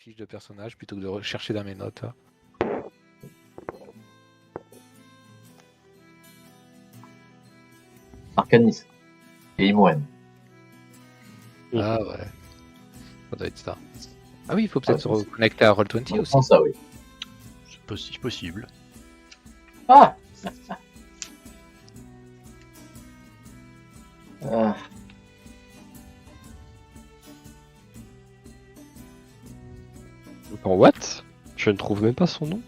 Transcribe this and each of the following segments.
fiche de personnage plutôt que de rechercher dans mes notes. Arcanis et Imoen. Ah ouais. Ça doit être ça. Ah oui, il faut peut-être se reconnecter à Roll20 aussi. Pense ça, oui. C'est possible. Ah En what? Je ne trouve même pas son nom.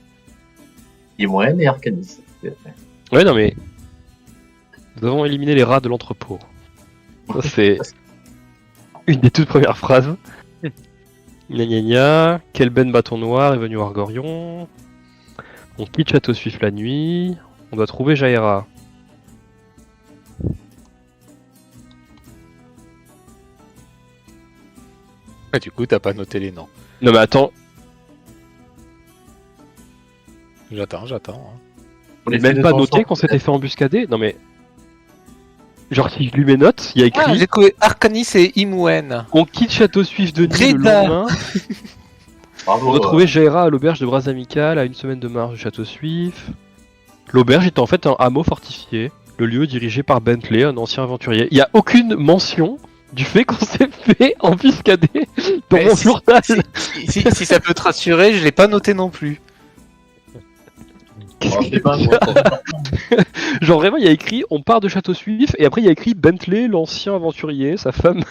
Imoen et Arcanis. Ouais, non mais... Nous avons éliminé les rats de l'entrepôt. Ça, c'est une des toutes premières phrases. Gna gna gna, Kelben bâton noir est venu voir Gorion. On quitte Château Suif la nuit. On doit trouver Jaira. Ouais, du coup, t'as pas noté les noms. Non mais attends, J'attends. on n'est même pas noté qu'on s'était fait embuscader. Non mais... Genre si je lui mets note, il y a écrit... Ah, j'ai trouvé Arcanis et Imoen. On quitte Château Suif de nuit le Reda. lendemain. Bravo. On retrouvait Jaira à l'auberge de Bras Amical à une semaine de marche du Château Suif. L'auberge est en fait un hameau fortifié. Le lieu dirigé par Bentley, un ancien aventurier. Il n'y a aucune mention du fait qu'on s'est fait embuscader dans Mais mon si- journal. Si ça peut te rassurer, je l'ai pas noté non plus. Qu'est-ce Oh, qu'il c'est pas y a Genre vraiment, il y a écrit on part de Château Suif et après il y a écrit Bentley, l'ancien aventurier, sa femme.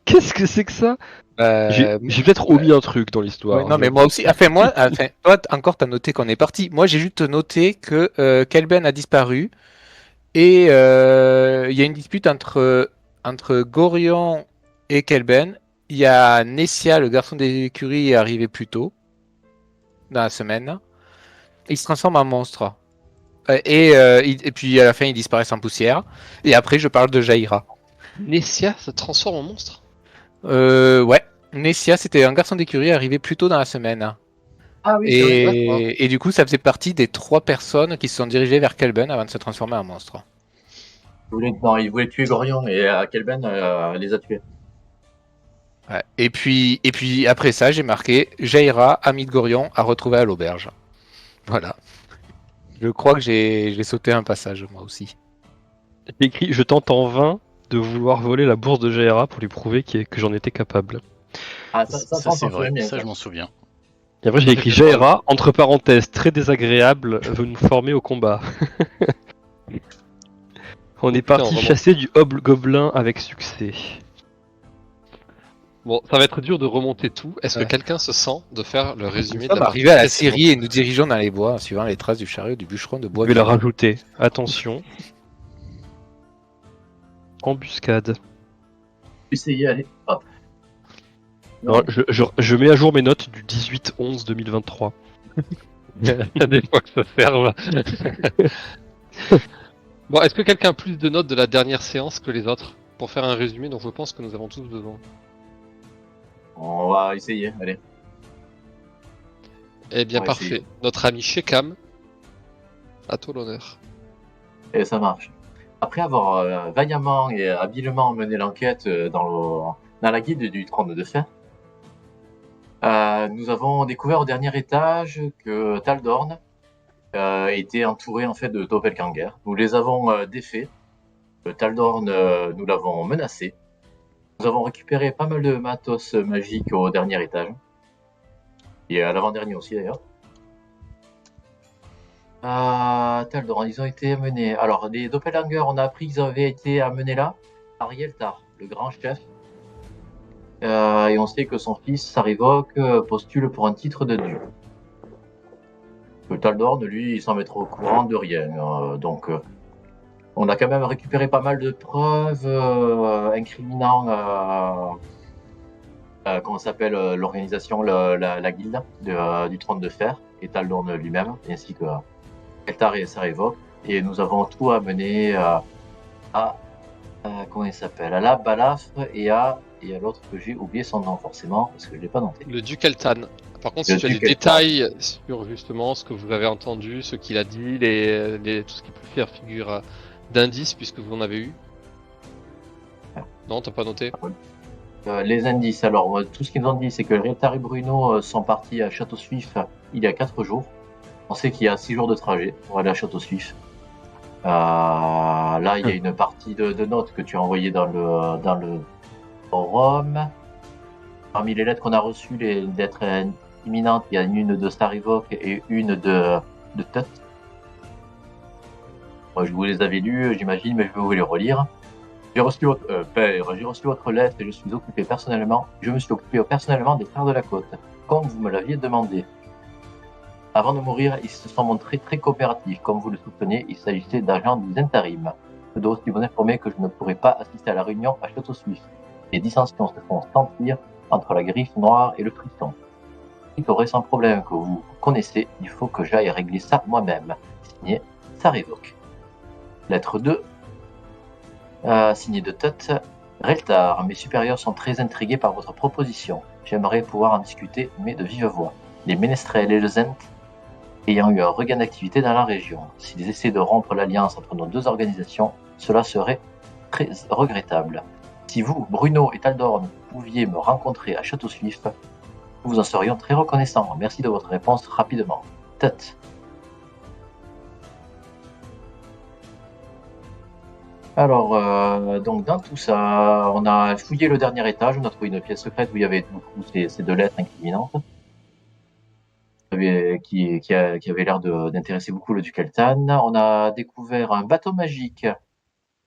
Qu'est-ce que c'est que ça? J'ai peut-être omis un truc dans l'histoire. Ouais, non, mais moi aussi. Toi, encore, t'as noté qu'on est parti. Moi, j'ai juste noté que Kelben a disparu et il y a une dispute entre Gorion et Kelben. Il y a Nessia, le garçon des écuries, est arrivé plus tôt dans la semaine. Il se transforme en monstre. Et puis à la fin, il disparaît en poussière. Et après, je parle de Jaira. Nessia se transforme en monstre. Ouais. Nessia, c'était un garçon d'écurie arrivé plus tôt dans la semaine. Ah oui, c'est vrai. Et du coup, ça faisait partie des 3 personnes qui se sont dirigées vers Kelben avant de se transformer en monstre. Il voulait tuer Gorion et Kelben les a tués. Ouais. Et puis après ça, j'ai marqué Jaira, ami de Gorion, à retrouver à l'auberge. Voilà. Je crois que j'ai sauté un passage, moi aussi. J'ai écrit je tente en vain de vouloir voler la bourse de Jaira pour lui prouver que j'en étais capable. Ah, Ça, on c'est s'en vrai, souvient bien, ça je m'en souviens. Et après j'ai écrit Jaira, entre parenthèses, très désagréable, veut nous former au combat. On est putain, parti vraiment. chasser du gobelin avec succès. Bon, ça va être dur de remonter tout. Est-ce que Ouais. quelqu'un se sent de faire le résumé Nous de sommes la arrivés à la partie Syrie et nous dirigeons dans les bois, suivant les traces du chariot du bûcheron de Je bois. vais la rajouter. Attention. Embuscade. Essayez, allez. Hop. Alors, je mets à jour mes notes du 18-11-2023. Il y a des fois que ça serve. Bon, est-ce que quelqu'un a plus de notes de la dernière séance que les autres pour faire un résumé dont je pense que nous avons tous besoin? On va essayer, allez. Eh bien, Ouais, parfait. Notre ami Shekam, à toi l'honneur. Et ça marche. Après avoir vaillamment et habilement mené l'enquête dans la guilde du 32 de fer, nous avons découvert au dernier étage que Taldorn était entouré en fait de doppelgangers. Nous les avons défaits. Taldorn, nous l'avons menacé. Nous avons récupéré pas mal de matos magique au dernier étage. Et à l'avant-dernier aussi d'ailleurs. Taldorn, ils ont été amenés. Alors, les doppelgangers, on a appris qu'ils avaient été amenés là par Yeltar, le grand chef. Et on sait que son fils, Sarivok, postule pour un titre de dieu. Que Taldorn, lui, il s'en mettra au courant de rien. Donc, on a quand même récupéré pas mal de preuves incriminant comment s'appelle l'organisation, la guilde du Trône de Fer, et Taldorn lui-même, ainsi que Yeltar et Sarivok. Et nous avons tout amené à comment il s'appelle, à la Balafre et à l'autre que j'ai oublié son nom forcément parce que je l'ai pas noté. Le duc Eltan. Par contre, Le si tu as des duc Eltan. détails sur justement ce que vous avez entendu, ce qu'il a dit, tout ce qui peut faire figure d'indice puisque vous en avez eu. Non, t'as pas noté? Les indices, alors tout ce qu'ils nous ont dit, c'est que Riettar et Bruno sont partis à Château Suif il y a 4 jours. On sait qu'il y a 6 jours de trajet pour aller à Château Suif. Là, il y a une partie de notes que tu as envoyées dans le forum. Parmi les lettres qu'on a reçues, les lettres imminentes, il y a une de Starivok et une de Tut. Je vous les avais lues, j'imagine, mais je vais vous les relire. J'ai reçu votre père, j'ai reçu votre lettre et je me suis occupé personnellement des frères de la côte, comme vous me l'aviez demandé. Avant de mourir, ils se sont montrés très coopératifs. Comme vous le soupçonniez, il s'agissait d'agents du Zentarim. Je dois aussi vous informer que je ne pourrai pas assister à la réunion à Château Suisse. Les dissensions se font sentir entre la griffe noire et le frisson. Suite au récent problème que vous connaissez, il faut que j'aille régler ça moi-même. Signé Sarevok. Lettre 2. Signé de Tut. Reltar, mes supérieurs sont très intrigués par votre proposition. J'aimerais pouvoir en discuter, mais de vive voix. Les Ménestrels et le Zent ayant eu un regain d'activité dans la région. S'ils essaient de rompre l'alliance entre nos deux organisations, cela serait très regrettable. Si vous, Bruno et Taldorn, pouviez me rencontrer à Château Suif, nous vous en serions très reconnaissants. Merci de votre réponse rapidement. Tut. Alors, donc dans tout ça, on a fouillé le dernier étage, on a trouvé une pièce secrète où il y avait ces 2 lettres incriminantes qui avait l'air d'intéresser beaucoup le duc Eltan. On a découvert un bâton magique,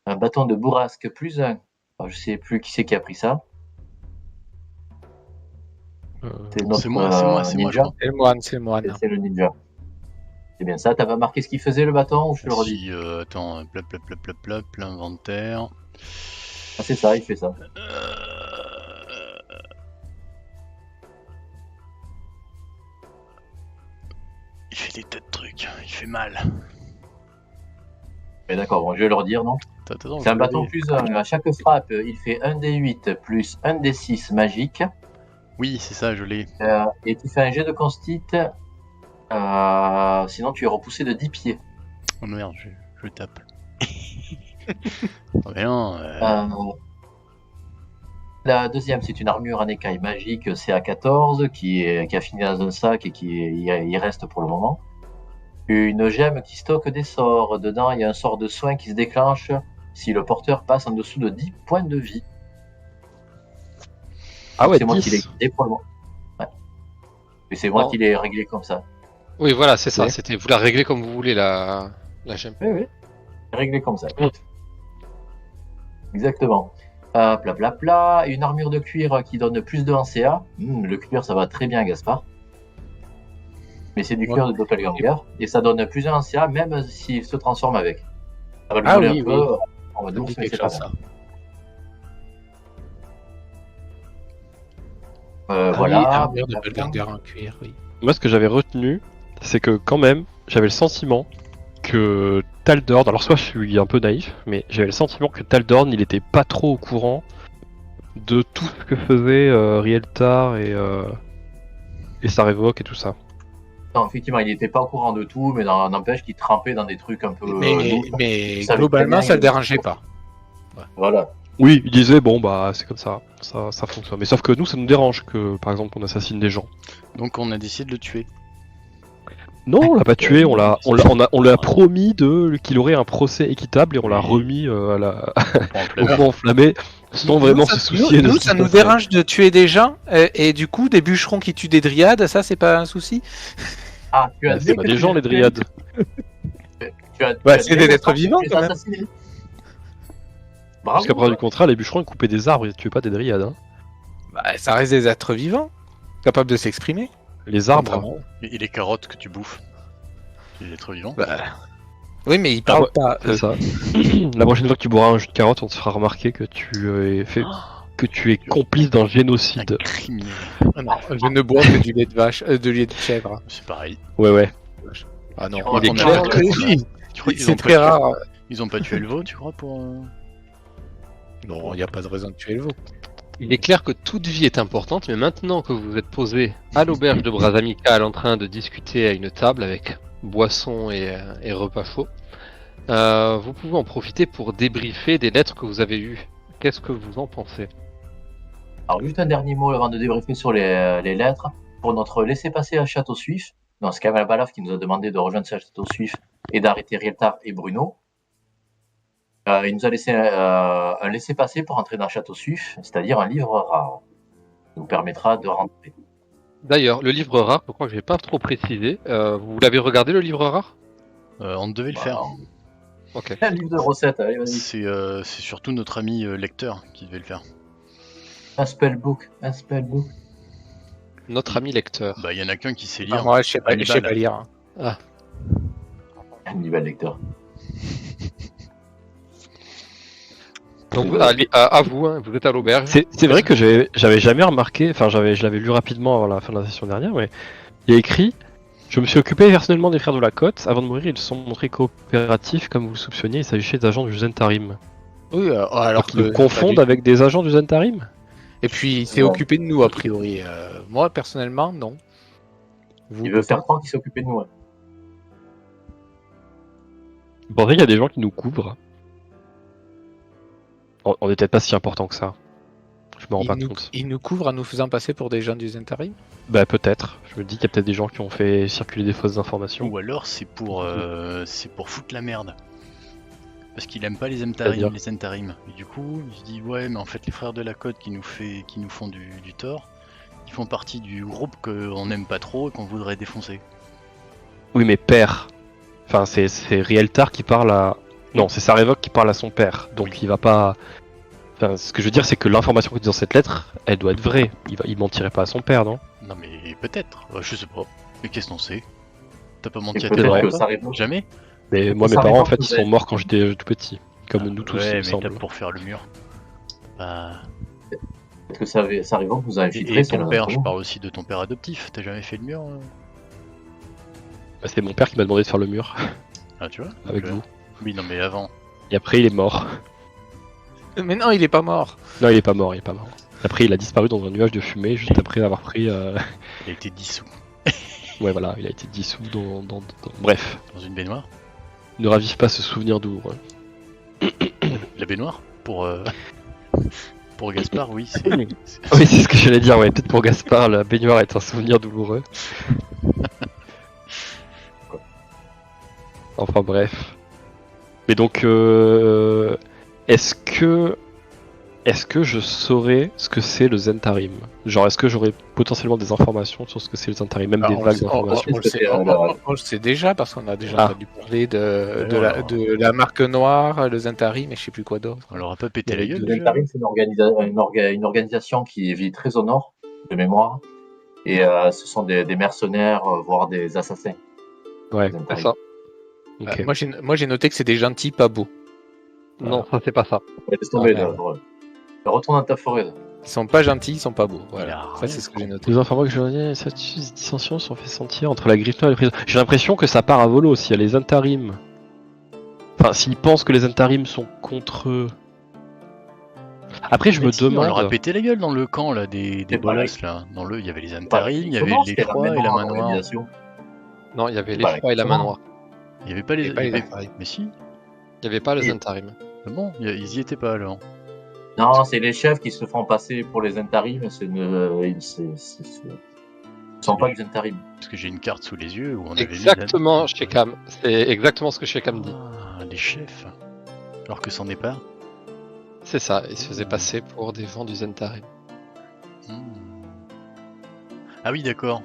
un bâton de bourrasque +1. Alors, je sais plus qui c'est qui a pris ça. C'est moi, je ninja. crois. C'est le moine. C'est le ninja. C'est bien ça. T'avais marqué ce qu'il faisait le bâton ou je te le redis? Si, attends, l'inventaire. Ah, c'est ça, il fait ça. Il fait des tas de trucs, il fait mal. Mais d'accord, bon, je vais le redire, non? Attends, C'est un bâton +1. À chaque frappe, il fait 1d8 plus 1d6 magique. Oui, c'est ça, je l'ai. Et tu fais un jet de constite. Sinon, tu es repoussé de 10 pieds. Oh merde, je tape. Oh, mais non, La deuxième, c'est une armure en écaille magique CA14 qui a fini dans un sac et qui y reste pour le moment. Une gemme qui stocke des sorts. Dedans, il y a un sort de soin qui se déclenche si le porteur passe en dessous de 10 points de vie. Ah ouais, C'est moi qui l'ai 10. guidé pour le moment. Ouais. Et c'est moi Non. qui l'ai réglé comme ça. Oui, voilà, c'est ça. Ouais. C'était vous la réglez comme vous voulez la gemme. Oui. Réglé comme ça. Mm. Exactement. Et une armure de cuir qui donne plus de 1 CA. Le cuir, ça va très bien, Gaspard. Mais c'est du cuir de Doppelganger. Et ça donne plus de 1 CA, même s'il se transforme avec. Ça va lui donner un peu. On va Ça me douce, dit mais quelque c'est pas chose, mal. ça. Voilà. Armure de Doppelganger en cuir, oui. Moi, ce que j'avais retenu, c'est que quand même, j'avais le sentiment que Taldorn, alors soit je suis un peu naïf, mais j'avais le sentiment que Taldorn, il était pas trop au courant de tout ce que faisait Rieltar et Sarevok et tout ça. Non, effectivement, il n'était pas au courant de tout, mais n'empêche qu'il trempait dans des trucs un peu. Mais savait globalement, très bien ça le que- dérangeait pas. Voilà. Oui, il disait bon bah c'est comme ça fonctionne. Mais sauf que nous, ça nous dérange que par exemple on assassine des gens. donc on a décidé de le tuer. Non, on l'a pas tué, on lui a promis qu'il aurait un procès équitable et on l'a remis au fond enflammé sans vraiment se soucier de Nous, ce qui ça nous se passait. dérange de tuer des gens et du coup, des bûcherons qui tuent des dryades, ça, c'est pas un souci. Ah, tu as Bah, c'est pas des gens les dryades. C'est des êtres vivants, quand même. Bravo. Parce qu'après du contraire, les bûcherons ils coupaient des arbres, ils tuaient pas des dryades. Hein. Bah, ça reste des êtres vivants, capables de s'exprimer. Les arbres. Contrairement- Et les carottes que tu bouffes. C'est des êtres vivants. Bah, oui, mais ils parlent pas. C'est ça. La prochaine fois que tu boiras un jus de carotte, on te fera remarquer que tu es complice d'un Un génocide. criminel. Ah non, je ne bois que du lait de vache, de lait de chèvre. C'est pareil. Ouais. Ah non, crois il est qu'on a clair pas- que oui, Tu crois qu'ils c'est ont très pas tué- rare. Ils ont pas tué le veau, tu crois, pour. Non, il n'y a pas de raison de tuer le veau. Il est clair que toute vie est importante, mais maintenant que vous êtes posé à l'auberge de Bras Amical en train de discuter à une table avec boisson et repas chaud, vous pouvez en profiter pour débriefer des lettres que vous avez eues. Qu'est-ce que vous en pensez? Alors, juste un dernier mot avant de débriefer sur les lettres. Pour notre laissez-passer à Château Suif, non, c'est Kamal Balaf qui nous a demandé de rejoindre Château Suif et d'arrêter Rieltar et Bruno. Il nous a laissé un laissez-passer pour entrer dans Château Suif, c'est-à-dire un livre rare. Ça nous permettra de rentrer. D'ailleurs, le livre rare, je crois que je n'ai pas trop précisé. Vous l'avez regardé, le livre rare? On devait le faire. Ok. Un livre de recettes, allez, vas-y. C'est surtout notre ami lecteur qui devait le faire. Un spellbook. Notre ami lecteur. Bah, il y en a qu'un qui sait lire. Moi, je sais pas Hannibal. lire. Hannibal lecteur. Donc, à vous, hein, vous êtes à l'auberge. C'est vrai que j'avais jamais remarqué, enfin je l'avais lu rapidement avant la fin de la session dernière, mais il y a écrit « Je me suis occupé personnellement des frères de la côte. Avant de mourir, ils se sont montrés coopératifs, comme vous le soupçonniez, il s'agissait des agents du Zentarim. » Oui, alors Ils le confondent avec des agents du Zentarim? Et puis, il s'est occupé de nous, a priori. Moi, personnellement, non. Vous, Il veut faire croire qu'il s'est occupé de nous. Hein. Vous pensez qu'il y a des gens qui nous couvrent? On est peut-être pas si important que ça. Je me rends pas compte. Il nous couvre en nous faisant passer pour des gens du Zentarim? Bah peut-être. Je me dis qu'il y a peut-être des gens qui ont fait circuler des fausses informations. Ou alors c'est pour foutre la merde. Parce qu'il aime pas les C'est-à-dire Zentarim. Et du coup, il se dit ouais, mais en fait les frères de la côte qui nous font du tort, ils font partie du groupe qu'on aime pas trop et qu'on voudrait défoncer. Oui mais père. Enfin c'est Rieltar qui parle à... Non, c'est Sarevok qui parle à son père. Donc il va pas... Enfin, ce que je veux dire c'est que l'information qui est dans cette lettre, elle doit être vraie. Il mentirait pas à son père, non? Non mais peut-être, je sais pas. Mais qu'est-ce qu'on sait? T'as pas menti Et à tes peut-être vrai. que parents? ça répond. Jamais? Mais moi mes Ça parents en dépend fait que ils vous sont avez- morts quand j'étais tout petit. Comme nous tous, il Ouais, me mais semble. tape pour faire le mur. Bah... Peut-être que ça arrive que vous avez infiltré. Et c'est ton l'un père, d'entre je vous. parle aussi de ton père adoptif. T'as jamais fait le mur? Bah, c'est mon père qui m'a demandé de faire le mur Ah tu vois? avec Donc, vous. Oui, non mais avant. Et après il est mort. Mais non, il est pas mort. Non, il est pas mort, il est pas mort. Après il a disparu dans un nuage de fumée juste après avoir pris... Il a été dissous Ouais voilà, il a été dissous Bref, dans une baignoire. ne ravive pas ce souvenir douloureux. La baignoire? Pour Gaspard, oui, c'est... Oui, c'est ce que j'allais dire, ouais. Peut-être pour Gaspard, la baignoire est un souvenir douloureux. Enfin bref. Mais donc, est-ce que je saurais ce que c'est le Zentarim? Genre, est-ce que j'aurais potentiellement des informations sur ce que c'est le Zentarim? Même des vagues d'informations? On le sait déjà parce qu'on a déjà Ah. entendu parler alors. de la marque noire, le Zentarim et je sais plus quoi d'autre. On leur a pas pété la gueule Le déjà? Zentarim, c'est une organisation qui vit très au nord, de mémoire. Et ce sont des mercenaires, voire des assassins. Ouais, Les C'est Zentarim. ça. ok. Moi j'ai noté que c'est des gentils pas beaux. Non, ça c'est pas ça. Ouais, laisse tomber, Ah, là, merde. ouais. Retourne dans ta forêt. Là. Ils sont pas gentils, ils sont pas beaux. Il Voilà. a Ça rien, c'est ce que ce j'ai con. noté. Nous informons que cette dissensions sont fait sentir entre la Gryffondor et les prisons. J'ai l'impression que ça part à volo s'il y a les Zentarim. Enfin, s'ils pensent que les Zentarim sont contre eux. Après, je me Si, on leur a demande. pété la gueule dans le camp là des C'est bolosses là. Dans il y avait les Zentarim, il y avait Comment c'était l'effroi et la main noire. organisation Non, il y avait Bah, l'effroi et la main comment noire. Il y avait pas les... Et pas les il y avait- Zentarim. Mais si. Il y avait pas le Et- Zentarim. Ah bon, ils y étaient pas alors. Non, c'est les chefs qui se font passer pour les Zentarim. Ils sont pas des Zentarim. Parce que j'ai une carte sous les yeux où on avait mis Exactement, Shekam. C'est exactement ce que Shekam dit. Ah, les chefs. Alors que c'en est pas. C'est ça, il se faisait passer pour des gens du Zentarim. Hmm. Ah oui, d'accord.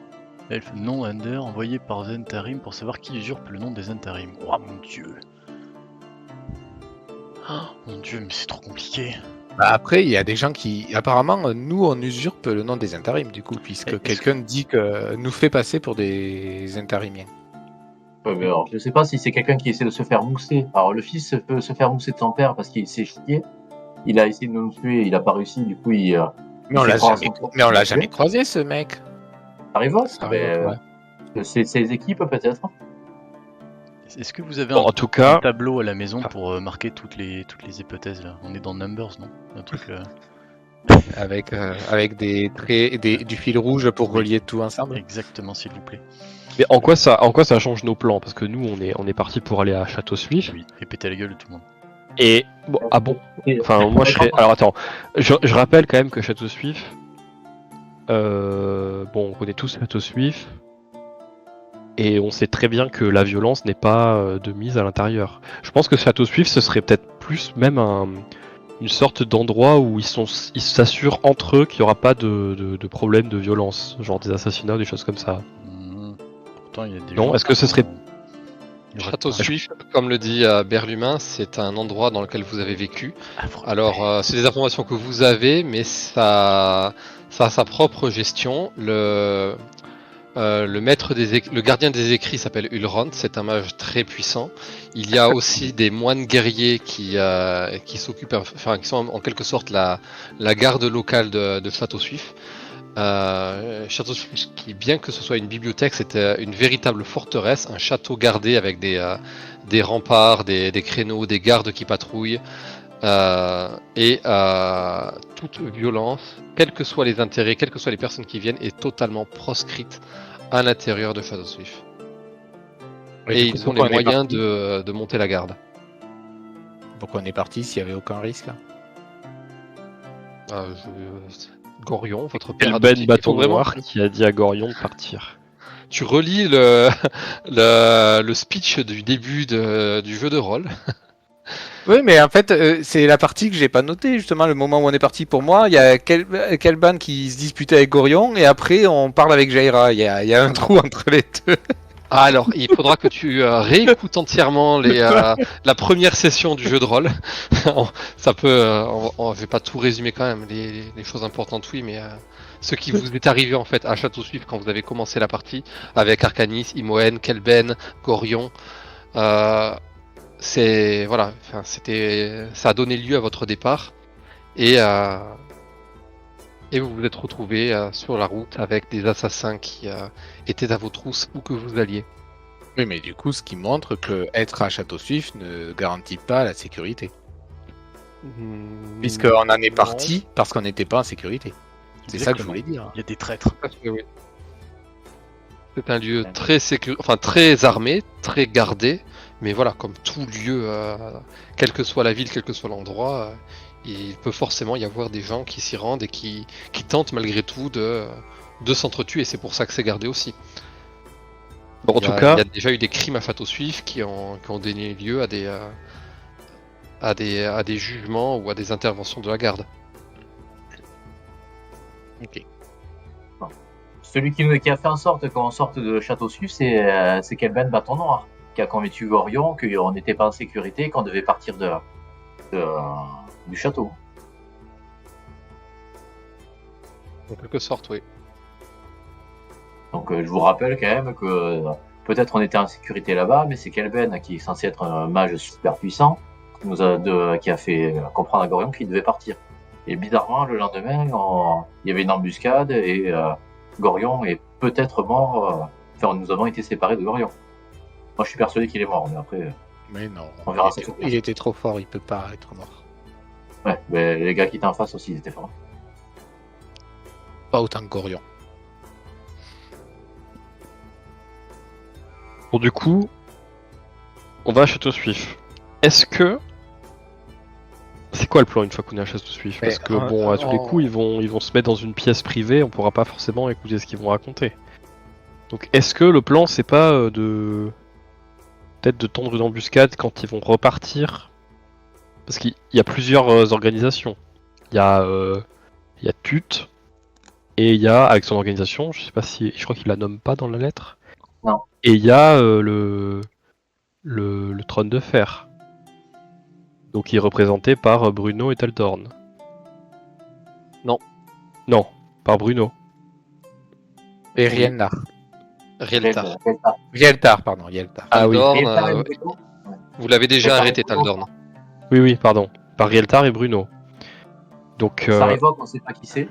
Elfe non Under envoyé par Zentarim pour savoir qui usurpe le nom des Zentarim. Oh mon dieu. Ah, mon dieu, mais c'est trop compliqué. Bah, après, il y a des gens qui. Apparemment, nous on usurpe le nom des Zentarim du coup, puisque Est-ce quelqu'un dit que nous fait passer pour des Zentarimiens. Ouais, mais alors, je sais pas si c'est quelqu'un qui essaie de se faire mousser. Alors, le fils peut se faire mousser de son père parce qu'il s'est chié. Il a essayé de nous tuer, il a pas réussi. Du coup, il. Mais on il l'a fait croire à jamais, son père. mais on l'a jamais croisé ce mec. Arriva, Ouais. c'est ses équipes peut-être. Est-ce que vous avez Bon, un, en tout cas, un tableau à la maison pour marquer toutes les hypothèses là? On est dans Numbers, non? Un truc Avec des traits, du fil rouge pour relier tout ensemble. exactement, s'il vous plaît. mais en quoi ça change nos plans? Parce que nous, on est parti pour aller à Château Suif. Oui, et péter la gueule de tout le monde. Et bon, ah bon. Enfin, moi je serais. Alors attends, je rappelle quand même que Château Suif. Bon, on connaît tous Château Suif. Et on sait très bien que la violence n'est pas de mise à l'intérieur. Je pense que Château Suif, ce serait peut-être plus même une sorte d'endroit où ils s'assurent entre eux qu'il n'y aura pas de problème de violence, genre des assassinats, des choses comme ça. Pourtant, il y a des Non, gens est-ce que ce serait- Château Suif, comme le dit Berlumin, c'est un endroit dans lequel vous avez vécu. Alors, c'est des informations que vous avez, mais ça a sa propre gestion. Le maître le gardien des écrits s'appelle Ulrond, c'est un mage très puissant. Il y a aussi des moines guerriers qui s'occupent, enfin qui sont en quelque sorte la garde locale de Château Suif. Château Suif, qui bien que ce soit une bibliothèque, c'était une véritable forteresse, un château gardé avec des remparts, des créneaux, des gardes qui patrouillent. Toute violence, quels que soient les intérêts, quelles que soient les personnes qui viennent, est totalement proscrite à l'intérieur de Château Suif. Et ils ont les moyens de monter la garde. Pourquoi on est parti s'il n'y avait aucun risque? Gorion, votre père Kelben adoptif, Bâton il faut vraiment- Noir qui a dit à Gorion de partir. Tu relis le speech du début du jeu de rôle. Oui, mais en fait, c'est la partie que j'ai pas notée, justement, le moment où on est parti pour moi. Il y a Kelban qui se disputait avec Gorion, et après, on parle avec Jaira. Il y a un trou entre les deux. Ah, alors, il faudra que tu réécoutes entièrement la première session du jeu de rôle. Ça peut, je vais pas tout résumer quand même, les choses importantes, oui, mais ce qui vous est arrivé en fait à Château Suif quand vous avez commencé la partie avec Arcanis, Imoen, Kelben, Gorion. C'est voilà, enfin, ça a donné lieu à votre départ et vous vous êtes retrouvé sur la route avec des assassins qui étaient à vos trousses où que vous alliez. Oui, mais du coup, ce qui montre que être à Château Suif ne garantit pas la sécurité. Puisqu'on en est parti parce qu'on n'était pas en sécurité. C'est ça que je voulais dire. Il y a des traîtres. Oui. C'est un lieu très armé, très gardé, mais voilà, comme tout lieu, quelle que soit la ville, quel que soit l'endroit, il peut forcément y avoir des gens qui s'y rendent et qui tentent malgré tout de s'entretuer, et c'est pour ça que c'est gardé aussi. Bon, en tout cas, il y a déjà eu des crimes à Château Suif qui ont donné lieu à des jugements ou à des interventions de la garde. Ok. Celui qui a fait en sorte qu'on sorte de Château Suif, c'est Kelben Bâton Noir, qui a convaincu Gorion qu'on n'était pas en sécurité, qu'on devait partir du château. En quelque sorte, oui. Donc je vous rappelle quand même que peut-être on était en sécurité là-bas, mais c'est Kelben qui est censé être un mage super puissant, qui a fait comprendre à Gorion qu'il devait partir. Et bizarrement, le lendemain, il y avait une embuscade et Gorion est peut-être mort. Enfin, nous avons été séparés de Gorion. Moi, je suis persuadé qu'il est mort, mais après, Mais non, on verra ça. il était trop fort, il peut pas être mort. Ouais, mais les gars qui étaient en face aussi, ils étaient forts. Pas autant que Gorion. bon, du coup, on va à Château Suif. Est-ce que c'est quoi le plan une fois qu'on est à Château Suif? Parce que bon, à tous les coups, ils vont se mettre dans une pièce privée, on pourra pas forcément écouter ce qu'ils vont raconter. Donc, est-ce que le plan c'est pas peut-être de tendre une embuscade quand ils vont repartir? Parce qu'il y a plusieurs organisations. Il y a Tut et il y a avec son organisation, je sais pas si, je crois qu'il la nomme pas dans la lettre. Non. Et il y a le trône de fer. Donc il est représenté par Bruno et Taldorn. Non, par Bruno. Et Rielnar. Rieltar. Rieltar, pardon, Rieltar. Ah oui. Taldorn, vous l'avez déjà arrêté, Taldorn. Oui, pardon. Par Rieltar et Bruno. Donc Ça révoque, on sait pas qui c'est.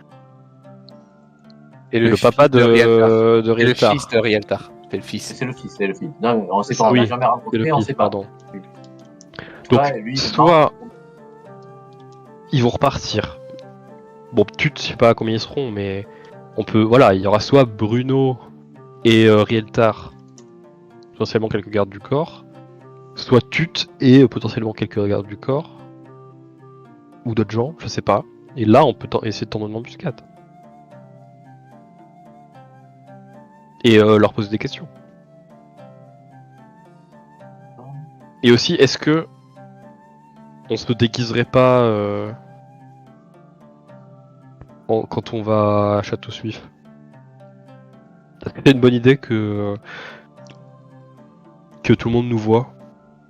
Et le papa de Et le Rieltar. fils de Rieltar. C'est le fils. C'est le fils. Non, on sait pas, on Oui, l'a jamais C'est rencontré, le on fils, sait pas. pardon. Donc, Ouais, lui, soit ils vont repartir. Bon, Tut, je sais pas combien ils seront, mais on peut. Voilà, il y aura soit Bruno et Rieltar, potentiellement quelques gardes du corps, soit Tut et potentiellement quelques gardes du corps. Ou d'autres gens, je sais pas. Et là, on peut essayer de tendre une embuscade. Et leur poser des questions. Et aussi, est-ce que on se déguiserait pas quand on va à Château Suif? C'est une bonne idée que tout le monde nous voit.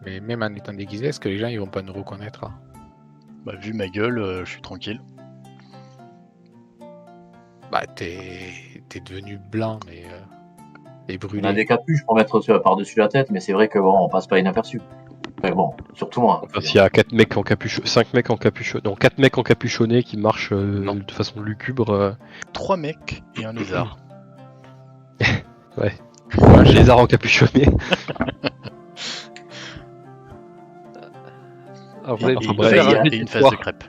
Mais même en étant déguisé, est-ce que les gens ils vont pas nous reconnaître? Bah, vu ma gueule, je suis tranquille. Bah, t'es devenu blanc, mais et On a brûlé. des capuches pour mettre par-dessus la tête, mais c'est vrai que bon, on passe pas inaperçu. Mais bon, surtout moi. Enfin, s'il y a 4 mecs en capuchon, 5 mecs en capuchon, non, 4 mecs encapuchonnés qui marchent Non. de façon lugubre. 3 mecs et un lézard. Un lézard encapuchonné. Après, Enfin, Et bref, il y a- et une face de crêpe.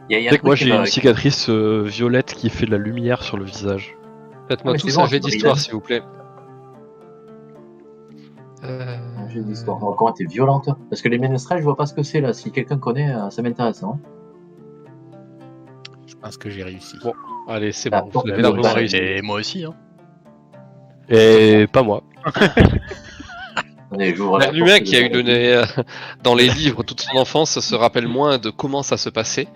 Il y a Tu un sais que moi truc qui j'ai va- une cicatrice violette qui fait de la lumière sur le visage. faites-moi mais tous c'est bon, un jet c'est d'histoire, brillant. s'il vous plaît. J'ai dit histoire. Alors, comment t'es violente? Parce que les ménestrels, je vois pas ce que c'est là. Si quelqu'un connaît, ça m'intéresse. Hein. Je pense que j'ai réussi. Bon. Allez, c'est Ah, bon, bon, vous avez bah, largement bah, réussi. Et moi aussi, hein. Et pas moi. Attendez, j'ouvre la L'humain porte qui a eu de- le nez dans les livres toute son enfance se rappelle moins de comment ça se passait,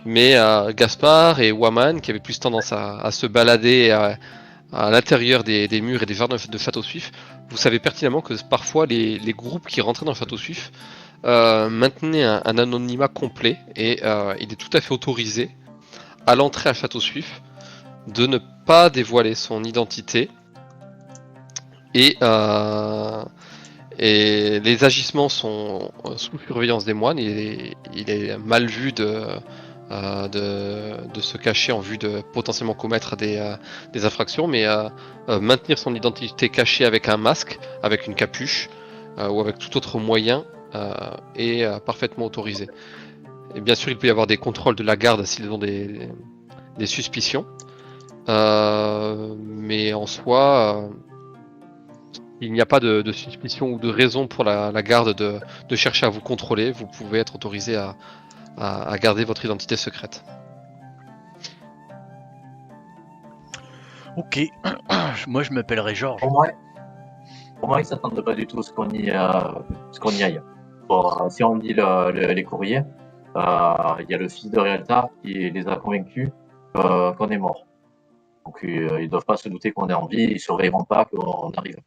mais Gaspard et Waman, qui avaient plus tendance à se balader à l'intérieur des murs et des jardins de Château Suif, vous savez pertinemment que parfois les groupes qui rentraient dans Château Suif maintenaient un anonymat complet, et il est tout à fait autorisé à l'entrée à Château Suif de ne pas dévoiler son identité, et les agissements sont sous surveillance des moines, et il est mal vu de se cacher en vue de potentiellement commettre des infractions, mais maintenir son identité cachée avec un masque, avec une capuche ou avec tout autre moyen est parfaitement autorisé. Et bien sûr, il peut y avoir des contrôles de la garde s'ils ont des suspicions, mais en soi, il n'y a pas de suspicion ou de raison pour la garde de chercher à vous contrôler. Vous pouvez être autorisé à garder votre identité secrète. Ok. Moi, je m'appellerai Georges. Pour moi, ils s'attendent pas du tout à ce qu'on y aille. Bon, si on lit les courriers, il y a le fils de Rialta qui les a convaincus qu'on est mort. Donc ils doivent pas se douter qu'on est en vie, ils surveilleront pas qu'on arrive.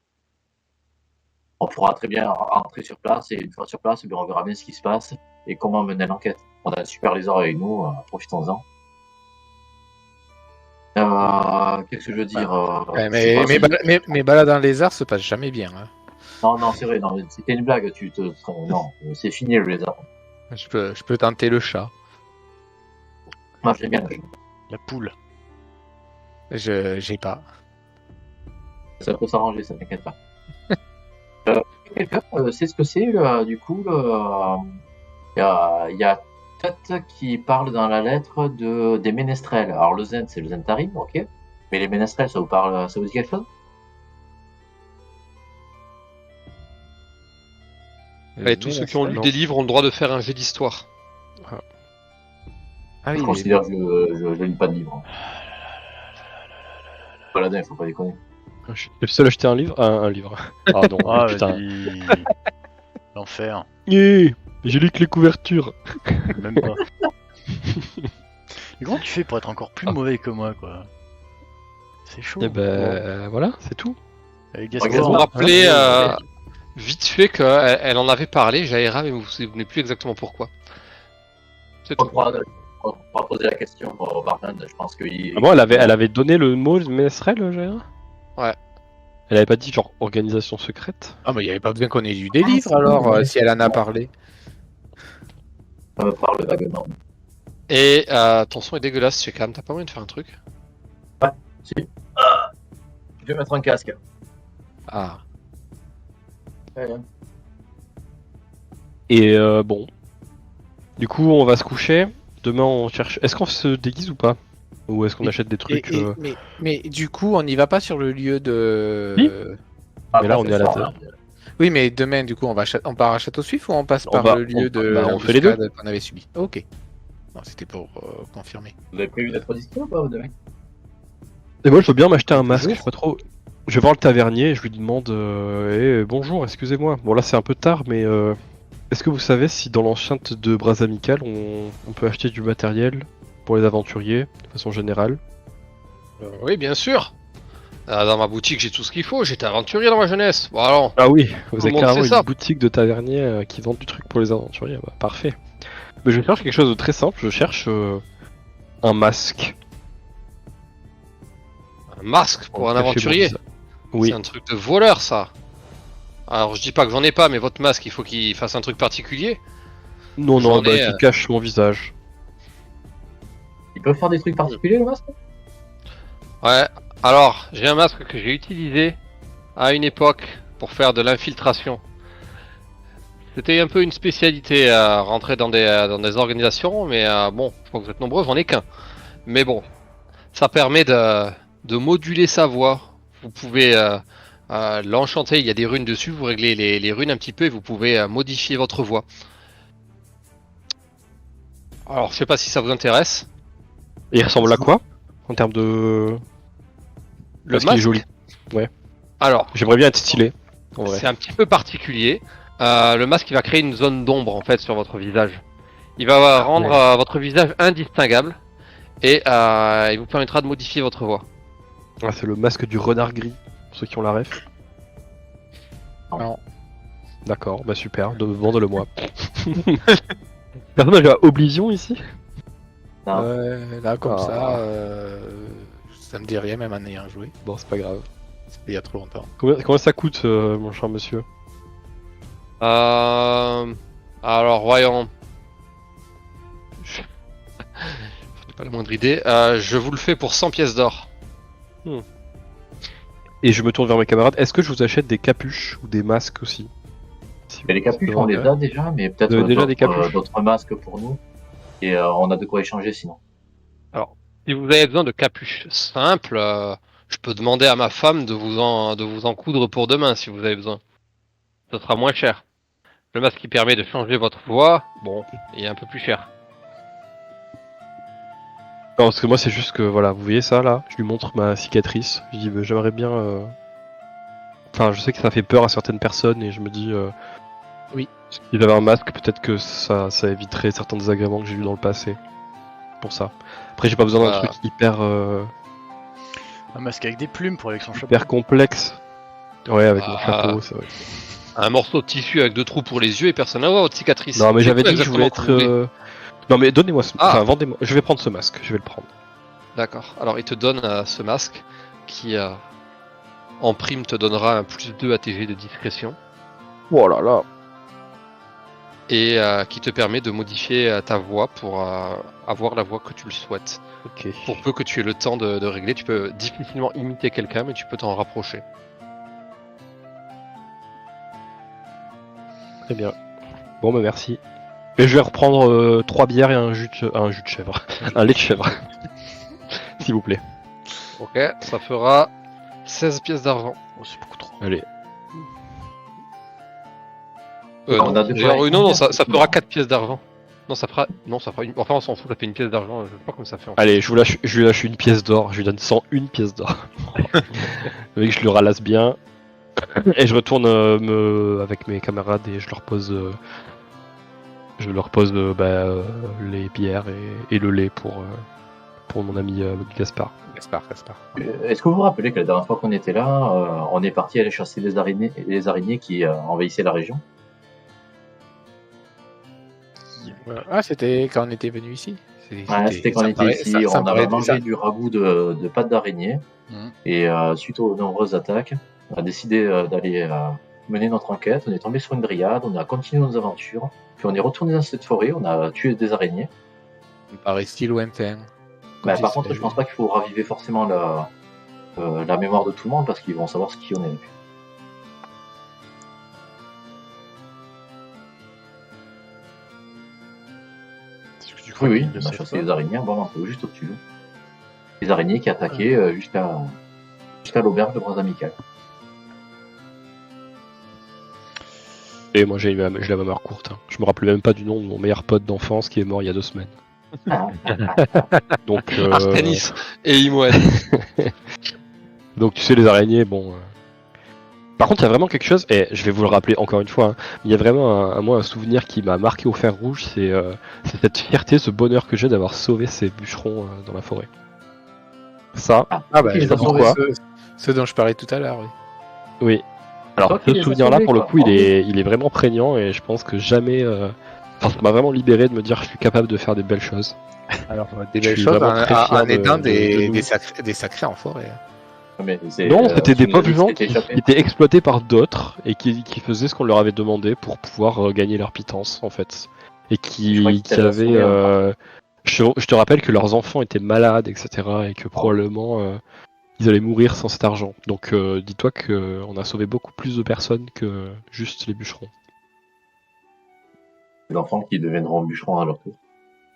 On pourra très bien rentrer sur place, et une fois sur place, on verra bien ce qui se passe et comment mener l'enquête. On a un super lézard avec nous, profitons-en. Qu'est-ce que je veux dire Ouais, je sais pas si- mes balades dans les arts se passent jamais bien. Hein. Non, c'est vrai, non, c'était une blague. Non, c'est fini le lézard. Je peux tenter le chat. Moi, j'aime bien le jeu. La poule. J'ai pas. Ça peut s'arranger, ça t'inquiète pas. Quelqu'un sait ce que c'est, du coup, il y a Tut qui parle dans la lettre des ménestrels. Alors, le Zen, c'est le Zentarim, ok. Mais les ménestrels, ça vous dit quelque chose? Et tous ceux qui ont lu des livres ont le droit de faire un jet d'histoire. Ah Je oui, considère que je lis pas de livre. Paladin, faut pas déconner. Je suis le seul à acheter un livre. Un livre. Ah non, Ah, putain. vas-y. L'enfer. J'ai lu que les couvertures. Même pas. Mais comment tu fais pour être encore plus mauvais que moi, quoi? C'est chaud. Et ben voilà, c'est tout. Et Gaspard, Vous vous Bon, rappelez ouais. vite fait qu'elle en avait parlé, Jaira, mais vous vous souvenez plus exactement pourquoi. C'est On tout. pourra poser la question au barman, je pense qu'il... Ah bon, elle avait donné le mot de ménestrel, Jaira? Ouais. Elle avait pas dit genre organisation secrète? Ah, mais il n'y avait pas besoin qu'on ait lu des livres c'est alors, bon, ouais. si elle en a parlé. Ça me parle vaguement. Et ton son est dégueulasse, chez Cam, t'as pas moyen de faire un truc? Si. Je vais mettre un casque. Ah. Et bon. Du coup, on va se coucher. Demain, on cherche. Est-ce qu'on se déguise ou pas? Ou est-ce qu'on achète des trucs Mais du coup, on n'y va pas sur le lieu de. Oui. Mais là, on est à la tête. Oui, mais demain, du coup, on part à Château-Suif ou on passe On par va- le lieu de on fait les deux. l'embuscade qu'on avait subi? Ok. Non, c'était pour confirmer. Vous avez prévu d'être dispo ou pas demain? Et moi, je veux bien m'acheter un Quelques masque. jours. Je sais pas trop. Je vais voir le tavernier et je lui demande bonjour, excusez-moi. Bon, là, c'est un peu tard, mais est-ce que vous savez si dans l'enceinte de Bras Amical, on peut acheter du matériel pour les aventuriers, de façon générale? Oui, bien sûr. Dans ma boutique, j'ai tout ce qu'il faut. J'étais aventurier dans ma jeunesse. Bon, alors, Ah oui, vous le avez monde carrément sait une ça. boutique de tavernier qui vend du truc pour les aventuriers. Bah, parfait. Mais je cherche quelque chose de très simple. Je cherche un masque. un masque pour un cacher mon aventurier. visage. Oui. C'est un truc de voleur, ça. Alors, je dis pas que j'en ai pas, mais votre masque, il faut qu'il fasse un truc particulier. Non, J'en ai, qui cache mon visage. Il peut faire des trucs particuliers, le masque? Ouais. Alors, j'ai un masque que j'ai utilisé à une époque pour faire de l'infiltration. C'était un peu une spécialité à rentrer dans des organisations, mais bon, je crois que vous êtes nombreux, j'en ai qu'un. Mais bon, ça permet de moduler sa voix. Vous pouvez l'enchanter, il y a des runes dessus, vous réglez les runes un petit peu et vous pouvez modifier votre voix. Alors, je sais pas si ça vous intéresse. Et il ressemble à quoi en termes de. Le Parce qu'il est masque. joli. Alors, J'aimerais bien être stylé. En vrai. c'est un petit peu particulier. Le masque, il va créer une zone d'ombre en fait sur votre visage. Il va rendre votre visage indistinguable et il vous permettra de modifier votre voix. Ah, c'est le masque du renard gris, pour ceux qui ont la ref. Non. D'accord, bah super, vende-le moi. Personne n'a joué à Oblivion ici? Non. Là, comme Ah. ça me dit rien, même en ayant joué. Bon, c'est pas grave. C'était il y a trop longtemps. Combien ça coûte, mon cher monsieur? Alors, voyons. Je n'ai pas la moindre idée. Je vous le fais pour 100 pièces d'or. Et je me tourne vers mes camarades, est-ce que je vous achète des capuches ou des masques aussi? Si Mais les vous- capuches, ça on vous les intéresse. a déjà, mais peut-être Vous avez déjà des capuches d'autres masques pour nous. Et on a de quoi échanger sinon. Si vous avez besoin de capuches simples, je peux demander à ma femme de vous en coudre pour demain si vous avez besoin. Ce sera moins cher. Le masque qui permet de changer votre voix, bon, il est un peu plus cher. Non, parce que moi c'est juste que, voilà, vous voyez ça là? Je lui montre ma cicatrice, je dis bah, j'aimerais bien... Enfin, je sais que ça fait peur à certaines personnes et je me dis... Oui. Si j'avais un masque, peut-être que ça éviterait certains désagréments que j'ai eu dans le passé. Pour ça. Après, j'ai pas besoin d'un Bah. truc hyper... Un masque avec des plumes pour avec son chapeau. hyper complexe. Ouais, avec mon Ah. chapeau, c'est vrai. Un morceau de tissu avec 2 trous pour les yeux et personne n'a voit votre cicatrice. Non, mais C'est j'avais quoi dit que je voulais exactement être... que vous voulez Non, mais donnez-moi ce... Ah. Enfin, vendez-moi... Je vais prendre ce masque, je vais le prendre. D'accord. Alors il te donne ce masque qui en prime te donnera un +2 ATG de discrétion Oh là là. et qui te permet de modifier ta voix pour avoir la voix que tu le souhaites. Ok. Pour peu que tu aies le temps de régler, tu peux difficilement imiter quelqu'un mais tu peux t'en rapprocher. Très bien. Bon, bah merci. Et je vais reprendre 3 bières et un jus de chèvre. Un lait de chèvre. S'il vous plaît. Ok, ça fera 16 pièces d'argent. Oh, c'est beaucoup trop. Allez. On a de quoi non, échanger. ça fera 4 pièces d'argent. Non, ça fera une... Enfin, on s'en fout, ça fait une pièce d'argent. Je sais pas comment ça fait. En fait. Allez, je lui lâche une pièce d'or. Je lui donne 101 pièces d'or. Le mec, je le ralasse bien. Et je retourne avec mes camarades et je leur pose... les bières et le lait pour mon ami Gaspard. Gaspard. Est-ce que vous vous rappelez que la dernière fois qu'on était là, on est parti aller chasser les araignées qui envahissaient la région? Ah, c'était quand on était venu ici. Ouais, c'était quand on était ici. On avait mangé du ragoût de pâte d'araignée. Mhm. Et suite aux nombreuses attaques, on a décidé d'aller mener notre enquête. On est tombé sur une dryade, on a continué nos aventures. Puis on est retourné dans cette forêt, on a tué des araignées. Ça me paraît si lointain. Bah, par contre, je pense pas qu'il faut raviver forcément la mémoire de tout le monde parce qu'ils vont savoir ce qui on est. Est-ce que tu crois Oui, qu'ils on le a savent chassé pas les araignées un bon manteau, juste au-dessus. Les araignées qui attaquaient jusqu'à l'auberge de Bras Amical. Et moi j'ai la mémoire courte. Hein. Je me rappelle même pas du nom de mon meilleur pote d'enfance qui est mort il y a 2 semaines. Donc, Artanis et Imoen. donc tu sais les araignées, bon. Par contre il y a vraiment quelque chose, et je vais vous le rappeler encore une fois, hein, il y a vraiment un souvenir qui m'a marqué au fer rouge, c'est cette fierté, ce bonheur que j'ai d'avoir sauvé ces bûcherons dans la forêt. Ça, Ah bah, Qui je les a sais sauvés, pourquoi. Ce dont je parlais tout à l'heure, oui. oui. Alors Toi qui ce les as souvenir-là sauvés, pour le quoi. coup il est vraiment prégnant et je pense que jamais... Enfin, ça m'a vraiment libéré de me dire que je suis capable de faire des belles choses. Alors, des Je belles suis choses vraiment très fier en aidant de nous. des sacrés en forêt. Mais c'est, Non, c'était des tu nous as dit pauvres que gens c'était qui échappé. étaient exploités par d'autres et qui faisaient ce qu'on leur avait demandé pour pouvoir gagner leur pitance en fait. Et Je crois qui que t'avais avaient... assuré un je te rappelle que leurs enfants étaient malades, etc. Et que probablement ils allaient mourir sans cet argent. Donc dis-toi qu'on a sauvé beaucoup plus de personnes que juste les bûcherons. des enfants qui deviendront bûcherons à leur tour.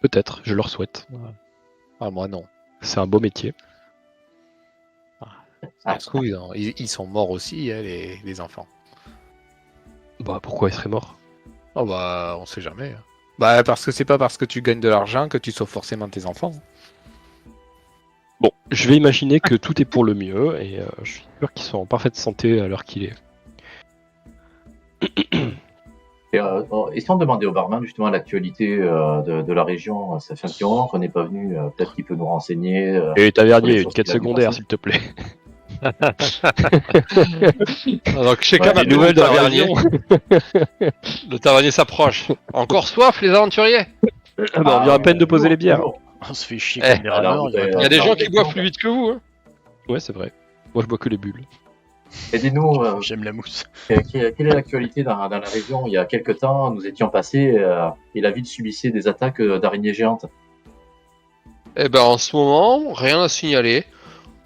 Peut-être, je leur souhaite. Ah, moi non. C'est un beau métier. Ça se trouve, ils sont morts aussi, hein, les enfants. Bah pourquoi ils seraient morts? Oh bah, on sait jamais. Hein. Bah, parce que c'est pas parce que tu gagnes de l'argent que tu sauves forcément tes enfants. Bon, je vais imaginer que tout est pour le mieux et je suis sûr qu'ils sont en parfaite santé à l'heure qu'il est. Et, essayons de demander au barman justement l'actualité de la région. Ça fait un petit moment qu'on n'est pas venu. Peut-être qu'il peut nous renseigner. Et Sur tavernier, les une choses quête qu'il a vu secondaire passer. s'il te plaît. Donc chacun Des nouvelles de la région. Le tavernier s'approche. Encore soif, les aventuriers? Ah bah, on vient à peine de poser les bières. Toujours. On se fait chier Eh, comme des alors, rameurs. vous avez- Il y a des Alors, gens qui vous boivent êtes plus vite que vous. Hein. Ouais, c'est vrai. Moi je bois que les bulles. Aidez-nous. J'aime la mousse. Quelle est l'actualité dans la région? Il y a quelques temps, nous étions passés et la ville subissait des attaques d'araignées géantes. Eh ben en ce moment, rien à signaler.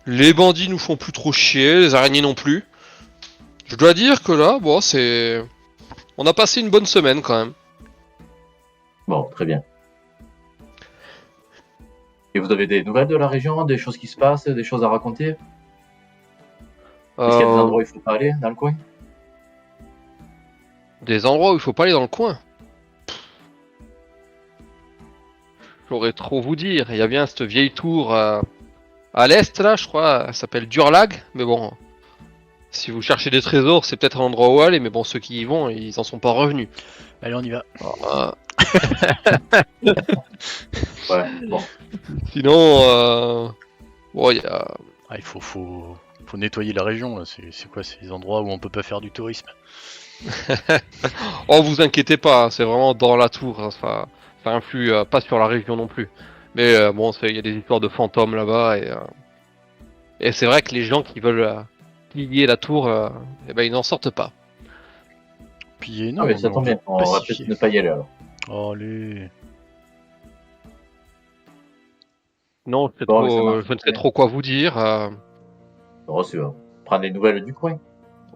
Les bandits nous font plus trop chier, les araignées non plus. Je dois dire que là, bon, c'est... On a passé une bonne semaine quand même. Bon, très bien. Et vous avez des nouvelles de la région, des choses qui se passent, des choses à raconter? Est-ce qu'il y a des endroits où il faut pas aller dans le coin? Des endroits où il faut pas aller dans le coin. J'aurais trop vous dire. Il y a bien cette vieille tour à l'est là, je crois. Elle s'appelle Durlag. Mais bon, si vous cherchez des trésors, c'est peut-être un endroit où aller. Mais bon, ceux qui y vont, ils en sont pas revenus. Allez, on y va. Alors, Ouais, bon. sinon, bon, il y a... Ah, il faut nettoyer la région. Là. C'est quoi ces endroits où on peut pas faire du tourisme? Oh, vous inquiétez pas, hein, c'est vraiment dans la tour. Hein, ça influe pas sur la région non plus. Mais bon, il y a des histoires de fantômes là-bas. Et c'est vrai que les gens qui veulent piller la tour, eh ben, ils n'en sortent pas. Puis Ah, mais ça tombe bien, on va peut-être ne pas y aller alors. Oh, allez. Non, je, sais Bon, mais ça trop- marche. je ne sais trop quoi vous dire. On va prendre les nouvelles du coin.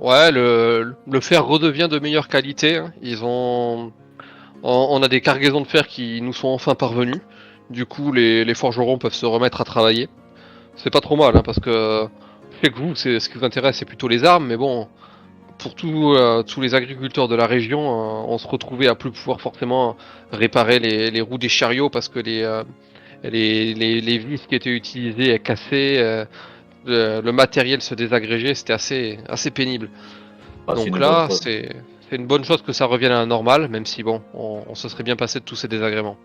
Ouais, le fer redevient de meilleure qualité. Hein. On a des cargaisons de fer qui nous sont enfin parvenues. Du coup, les forgerons peuvent se remettre à travailler. C'est pas trop mal, hein, parce que je sais que vous, ce qui vous intéresse, c'est plutôt les armes, mais bon, pour tous les agriculteurs de la région, on se retrouvait à plus pouvoir forcément réparer les roues des chariots parce que les vis qui étaient utilisées cassaient, le matériel se désagrégeait, c'était assez pénible. Ah, c'est Donc une là, bonne chose. c'est une bonne chose que ça revienne à la normale, même si bon, on se serait bien passé de tous ces désagréments.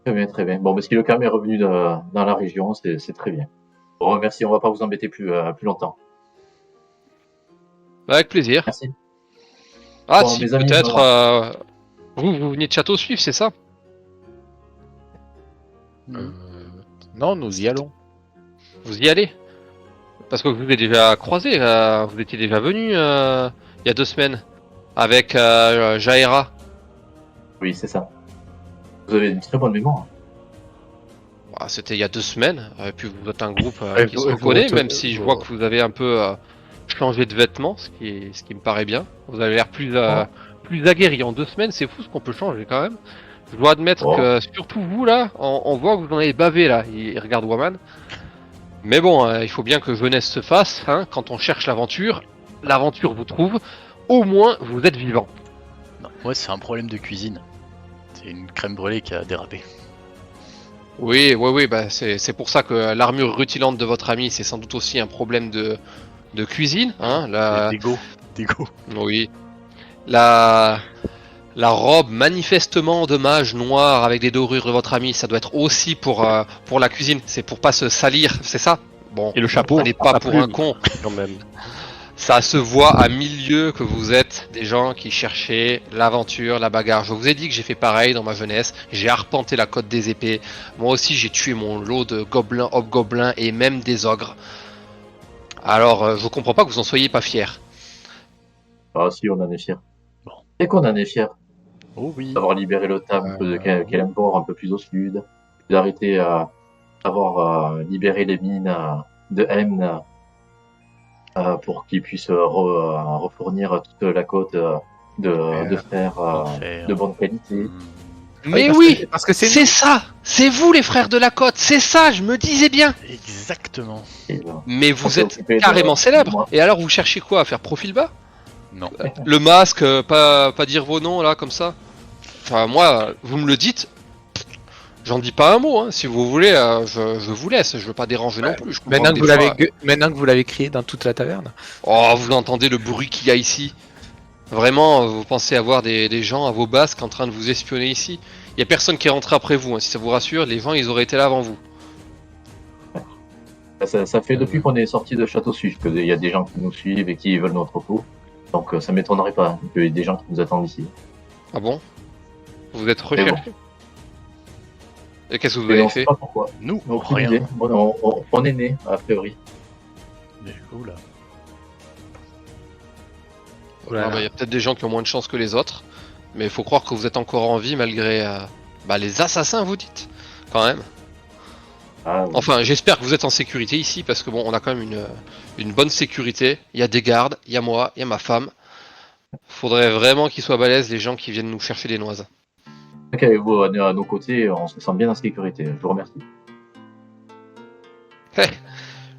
Très bien, très bien. Bon, mais si le calme est revenu dans la région, c'est très bien. Bon, merci, on va pas vous embêter plus longtemps. Avec plaisir. Merci. Ah Bon, si, mes amis, peut-être... voilà. vous venez de Château Suif, c'est ça? Non, nous y allons. Vous y allez? Parce que vous avez déjà croisé, vous étiez déjà venu il y a 2 semaines avec Jaera. Oui, c'est ça. Vous avez une très bonne mémoire. Bah, c'était il y a 2 semaines, et puis vous êtes un groupe Ouais, qui se vous- reconnaît, vous- même si je vois que vous avez un peu changé de vêtements, ce qui me paraît bien. Vous avez l'air plus aguerri en 2 semaines, c'est fou ce qu'on peut changer quand même. Je dois admettre Oh. que surtout vous là, on voit que vous en avez bavé là, il regarde Waman. Mais bon, il faut bien que jeunesse se fasse, hein, quand on cherche l'aventure vous trouve au moins vous êtes vivant. Non, ouais, c'est un problème de cuisine. C'est une crème brûlée qui a dérapé. Oui, bah c'est pour ça que l'armure rutilante de votre ami, c'est sans doute aussi un problème de cuisine, hein. D'égo. Oui. La robe manifestement de mage noir avec des dorures de votre ami, ça doit être aussi pour la cuisine. C'est pour pas se salir, c'est ça? Bon. Et le chapeau, prenez pas la pour plume, un con. quand même. Ça se voit à milieu que vous êtes des gens qui cherchaient l'aventure, la bagarre. Je vous ai dit que j'ai fait pareil dans ma jeunesse. J'ai arpenté la côte des épées. Moi aussi, j'ai tué mon lot de gobelins, hobgoblins et même des ogres. Alors, je comprends pas que vous en soyez pas fiers. Ah si, on en est fiers. Bon. Et qu'on en est fiers Oh oui. d'avoir libéré le temple de Kelemvor un peu plus au sud, d'arrêter d'avoir libéré les mines de Emn pour qu'ils puissent refournir toute la côte de fer Fer. de bonne qualité. Mais parce oui, que- parce que c'est c'est ça. C'est vous les frères de la côte. C'est ça, je me disais bien. Exactement. Et, Mais On vous s'est êtes occupé de- carrément célèbre. moi. Et alors, vous cherchez quoi? À faire profil bas? Non. Le masque, pas dire vos noms là, comme ça. Enfin, moi, vous me le dites. J'en dis pas un mot, hein. Si vous voulez, je vous laisse. Je veux pas déranger non plus. Je comprends Maintenant des que, fois- maintenant que vous l'avez crié dans toute la taverne. Oh, vous entendez le bruit qu'il y a ici. Vraiment, vous pensez avoir des gens à vos basques en train de vous espionner ici. Il y a personne qui est rentré après vous, hein, si ça vous rassure. Les gens, ils auraient été là avant vous. Ça fait depuis qu'on est sorti de Château Suif qu'il y a des gens qui nous suivent et qui veulent notre peau. Donc ça m'étonnerait pas qu'il y ait des gens qui nous attendent ici. Ah bon? Vous êtes Mais bon. recherché? Et qu'est-ce que vous Et avez on sait fait? pas pourquoi. Nous, Aucune rien. idée. On est né, a priori. Mais, oula. Oh là Ah là. bah, y a peut-être des gens qui ont moins de chance que les autres. Mais il faut croire que vous êtes encore en vie malgré les assassins, vous dites. Quand même. Ah, Enfin, j'espère que vous êtes en sécurité ici parce que bon, on a quand même une bonne sécurité. Il y a des gardes, il y a moi, il y a ma femme. Faudrait vraiment qu'ils soient balèzes les gens qui viennent nous chercher des noises. ok, vous, à nos côtés, on se sent bien en sécurité. Je vous remercie.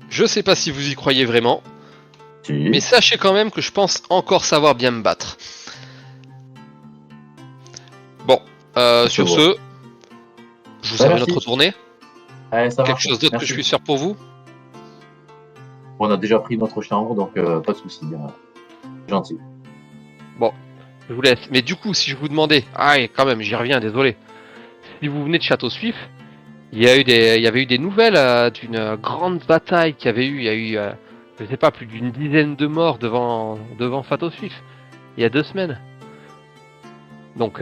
Je sais pas si vous y croyez vraiment, Si. mais sachez quand même que je pense encore savoir bien me battre. Bon, sur bon. ce, je vous Bah, salue merci. notre tournée. Allez, ça Quelque marche. chose d'autre que Merci. je puisse faire pour vous? On a déjà pris notre chambre, donc pas de souci. Gentil. Je vous laisse. Mais du coup, si je vous demandais, et quand même, j'y reviens, désolé. Si vous venez de Château Suif, il y avait eu des nouvelles d'une grande bataille qu'il y avait eu. Il y a eu, je sais pas, plus d'une dizaine de morts devant Château Suif. Il y a 2 semaines. Donc,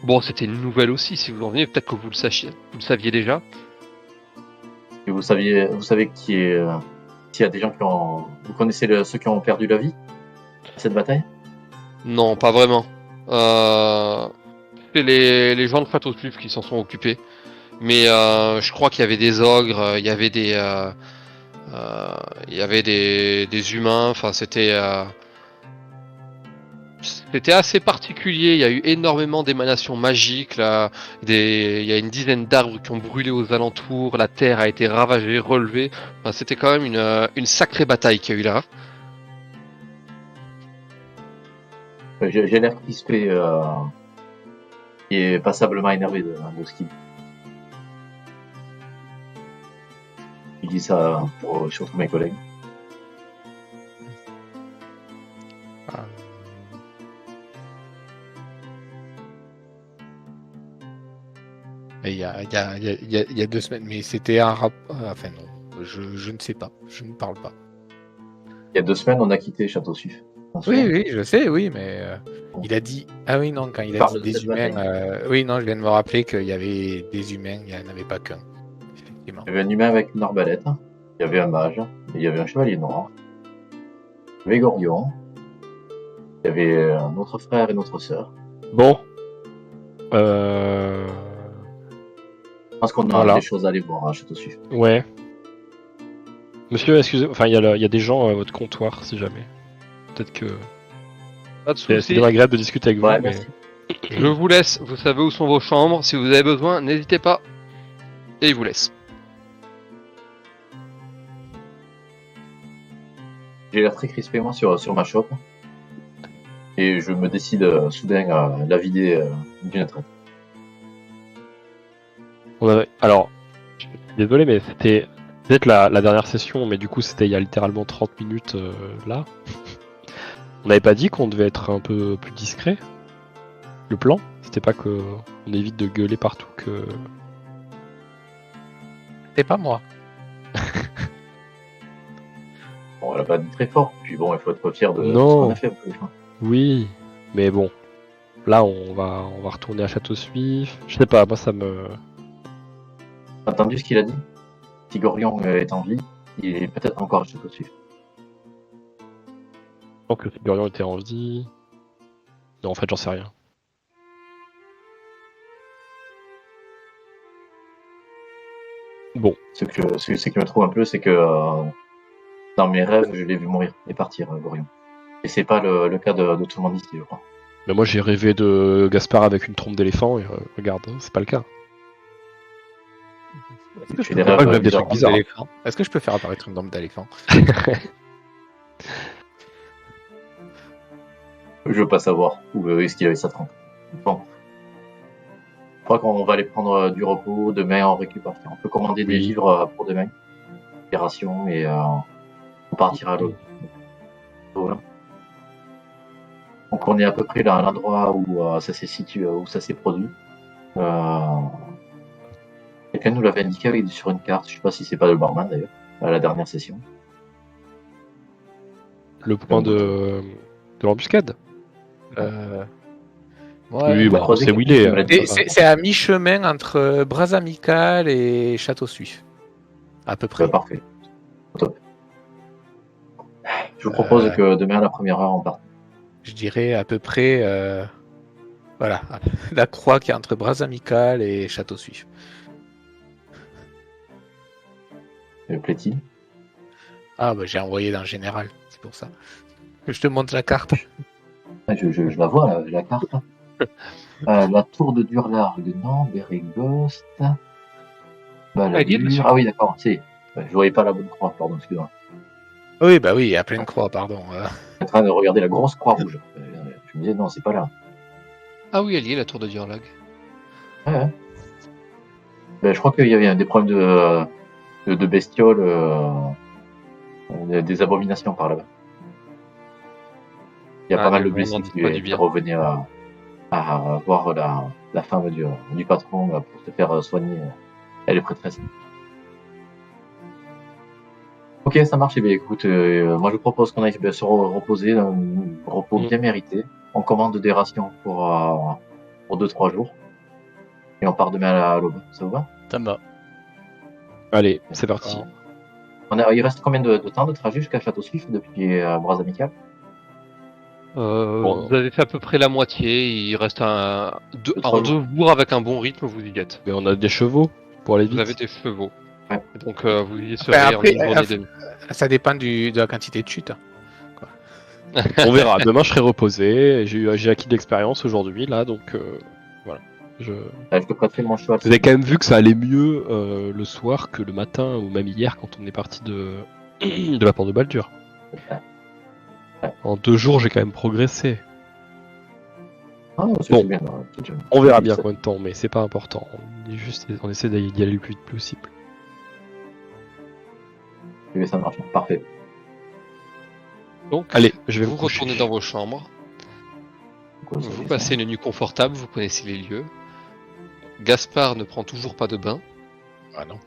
bon, c'était une nouvelle aussi. Si vous en venez, peut-être que vous le saviez déjà. Et vous savez qui est, s'il y a des gens qui ont, vous connaissez ceux qui ont perdu la vie à cette bataille? Non, pas vraiment. C'est les gens de Château Suif qui s'en sont occupés. Mais je crois qu'il y avait des ogres, il y avait des humains. Enfin, c'était assez particulier. Il y a eu énormément d'émanations magiques. Là, il y a une dizaine d'arbres qui ont brûlé aux alentours. La terre a été ravagée, relevée. Enfin, c'était quand même une sacrée bataille qu'il y a eu là. J'ai l'air crispé et passablement énervé de ce qu'il dit. Il dit ça pour surtout mes collègues. Il y a 2 semaines, mais c'était un rap. Enfin non, je ne sais pas, je ne parle pas. Il y a 2 semaines, on a quitté Château Suif. Oui, je sais, oui, mais il a dit. Ah oui, non, quand il a Parle dit de des cette humains. bataille. Oui, non, je viens de me rappeler qu'il y avait des humains, il n'y en avait pas qu'un. Effectivement. Il y avait un humain avec une arbalète, il y avait un mage, et il y avait un chevalier noir, il y avait Gorion, il y avait notre frère et notre sœur. Bon. Je pense qu'on a Voilà. des choses à aller voir à Château Suif. Ouais. Monsieur, excusez, enfin, il y a des gens à votre comptoir, si jamais. Peut-être que Pas de c'est soucis. toujours agréable de discuter avec vous. Ouais, mais... merci. Je vous laisse. Vous savez où sont vos chambres. Si vous avez besoin, n'hésitez pas. Et il vous laisse. J'ai l'air très crispé moi sur ma chope. Et je me décide soudain à la vider d'une traite. Alors, je suis désolé, mais c'était peut-être la dernière session, mais du coup, c'était il y a littéralement 30 minutes là. On n'avait pas dit qu'on devait être un peu plus discret. Le plan, c'était pas que on évite de gueuler partout que. C'est pas moi. Bon, elle a pas dit très fort. Puis bon, il faut être fier de ce Non. qu'on a fait. Oui, mais bon. Là, on va retourner à Château Suif. Je sais pas, moi ça me. T'as entendu ce qu'il a dit? Si Gorion est en vie, il est peut-être encore à Château Suif. Je pense que Figurion était en vie. Non, en fait, j'en sais rien. Bon, Ce qui me trouve un peu, c'est que dans mes rêves, je l'ai vu mourir et partir, Gorion. Et c'est pas le cas de tout le monde ici, je crois. mais moi j'ai rêvé de Gaspard avec une trompe d'éléphant et regarde, c'est pas le cas. Est-ce que, Tu fais des Moi, je rêves rêve des bizarres. trucs bizarres. d'éléphant Est-ce que je peux faire apparaître une dame d'éléphant? Je veux pas savoir où est-ce qu'il avait sa trompe. Bon. Je crois qu'on va aller prendre du repos. Demain, on récupère. On peut commander des Oui. livres pour demain. Des rations et on partira à l'aube. Voilà. Donc on est à peu près là à l'endroit où ça s'est situé, où ça s'est produit. Quelqu'un nous l'avait indiqué sur une carte. Je sais pas si c'est pas le barman d'ailleurs à la dernière session. Le point de l'embuscade. Ouais, Oui, on va bah, croiser c'est où il est. quelqu'un qui me l'a dit. c'est à mi-chemin entre Bras Amical et Château Suif. À peu près. Parfait. Top. Je vous propose que demain à la première heure on parte. Je dirais à peu près. Voilà. La croix qui est entre Bras Amical et Château Suif. Plaît-il? Ah, bah j'ai envoyé dans le général. C'est pour ça. Je te montre la carte. Ah, je la vois, la carte. La tour de Durlargue, non. Bérégost. Elle y est dessus. Ah oui, d'accord. Je voyais pas la bonne croix, pardon, excuse-moi. Oui, bah oui, il y a plein de croix, pardon. Je suis en train de regarder la grosse croix rouge. Je me disais, non, c'est pas là. Ah oui, elle y est, la tour de Durlag. Ouais. Ben, je crois qu'il y avait des problèmes de bestioles, des abominations par là-bas. Il y a Ah, pas mal de non, blessés on n'en dit pas du qui bien. revenaient à voir la femme du patron pour se faire soigner. Elle est prêtresse. Ok, ça marche. Eh bien, écoute, moi je propose qu'on aille se reposer, un repos bien mérité. On commande des rations pour 2-3 jours. Et on part demain à l'aube. Ça vous va? Ça me va. Allez, c'est parti. Il reste combien de temps de trajet jusqu'à Château Suif depuis Bras Amical? Bon. Vous avez fait à peu près la moitié, il reste en 2 jours avec un bon rythme, vous y êtes. Mais on a des chevaux pour aller Vous vite. avez des chevaux. Ouais. Donc vous y serez Après, en une journée et demie. Ça dépend de la quantité de chute. On verra. Demain, je serai reposé. J'ai acquis de l'expérience aujourd'hui, là, donc voilà. Je te prêterai mon cheval. Vous avez quand même vu que ça allait mieux le soir que le matin ou même hier quand on est parti de la porte de Baldur. En 2 jours, j'ai quand même progressé. Ah, c'est Bon. bien, On verra bien combien de temps, mais c'est pas important. On essaie d'y aller le plus vite possible. Oui, ça marche. Parfait. Donc, Allez, je vais vous me coucher. retournez dans vos chambres, vous passez une nuit confortable, vous connaissez les lieux. Gaspard ne prend toujours pas de bain. Ah non.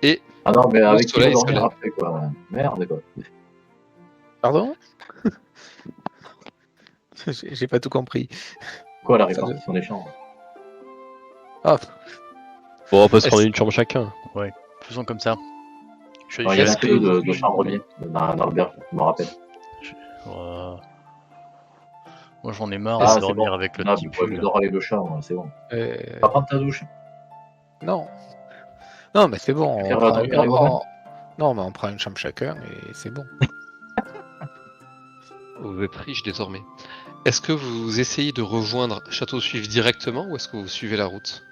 Et Ah non, mais avec soleil qui se lève. après, quoi. Merde, quoi. Pardon? J'ai pas tout compris. Quoi, la répartition des chambres? Ah, Bon, on peut se prendre une chambre chacun. Faisons comme ça. Je Il y a est-ce que que- de chambres bien dans l'auberge, je me rappelle. Moi j'en ai marre Ah, de c'est dormir bon. avec le Ah, petit puis moi, je pull. dors avec le chat, moi, c'est bon. euh, Va prendre ta douche. non. Non, mais c'est bon. Faire dormir avec moi. Non, mais on prend une chambre chacun et c'est bon. vous êtes riche désormais. Est-ce que vous essayez de rejoindre Château Suif directement ou est-ce que vous suivez la route?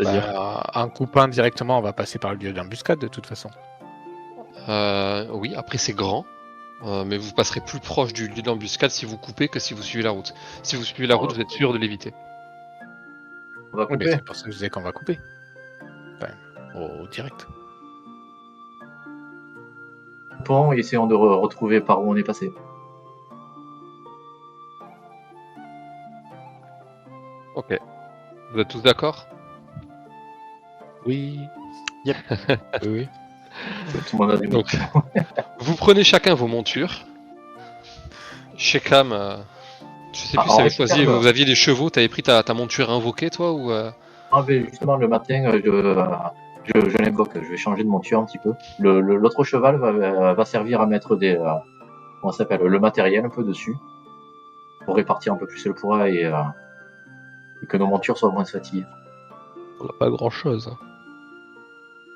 C'est-à-dire En coupant directement, on va passer par le lieu d'embuscade de toute façon. Oui, après c'est grand. mais vous passerez plus proche du lieu de l'embuscade si vous coupez que si vous suivez la route. Si vous suivez la route, vous êtes sûr de l'éviter. On va Oui, mais couper. c'est pour ça que je disais qu'on va couper. Enfin, au direct. Coupons et essayons de retrouver par où on est passé. Ok. Vous êtes tous d'accord? Oui. Yep. Oui, oui. Tout le monde a des Donc, vous prenez chacun vos montures. Shekam, je sais plus Ah, si t'avais Shekam, choisi, vous aviez des chevaux, t'avais pris ta monture invoquée toi ou Ah, ben, justement, le matin, je l'invoque. Je vais changer de monture un petit peu. L'autre cheval va servir à mettre comment ça s'appelle, le matériel un peu dessus. Pour répartir un peu plus le poids et que nos montures soient moins fatiguées. On n'a pas grand chose.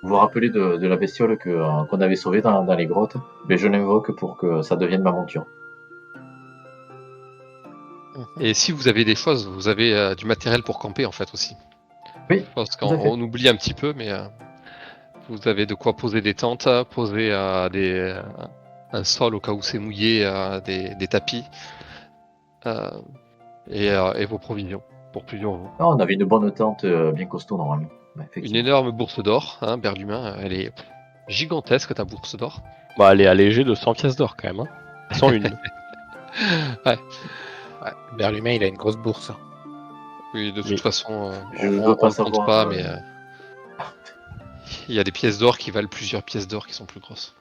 Vous vous rappelez de la bestiole qu'on avait sauvée dans les grottes? Mais je l'invoque pour que ça devienne ma monture. Et si vous avez des choses, vous avez du matériel pour camper en fait aussi. Oui, Je pense tout à fait. qu'on oublie un petit peu, mais vous avez de quoi poser des tentes, poser un sol au cas où c'est mouillé, des tapis et vos provisions pour plusieurs jours. Ah, on avait une bonne tente bien costaud normalement. Ouais, Une effectivement. énorme bourse d'or, hein, Berlumin, elle est gigantesque ta bourse d'or. Bah, elle est allégée de 100 pièces d'or quand même. Hein. 101. Ouais, Berlumin, il a une grosse bourse. Oui, de toute Oui. façon, Je on veux pas ne compte savoir, pas, mais il y a des pièces d'or qui valent plusieurs pièces d'or qui sont plus grosses.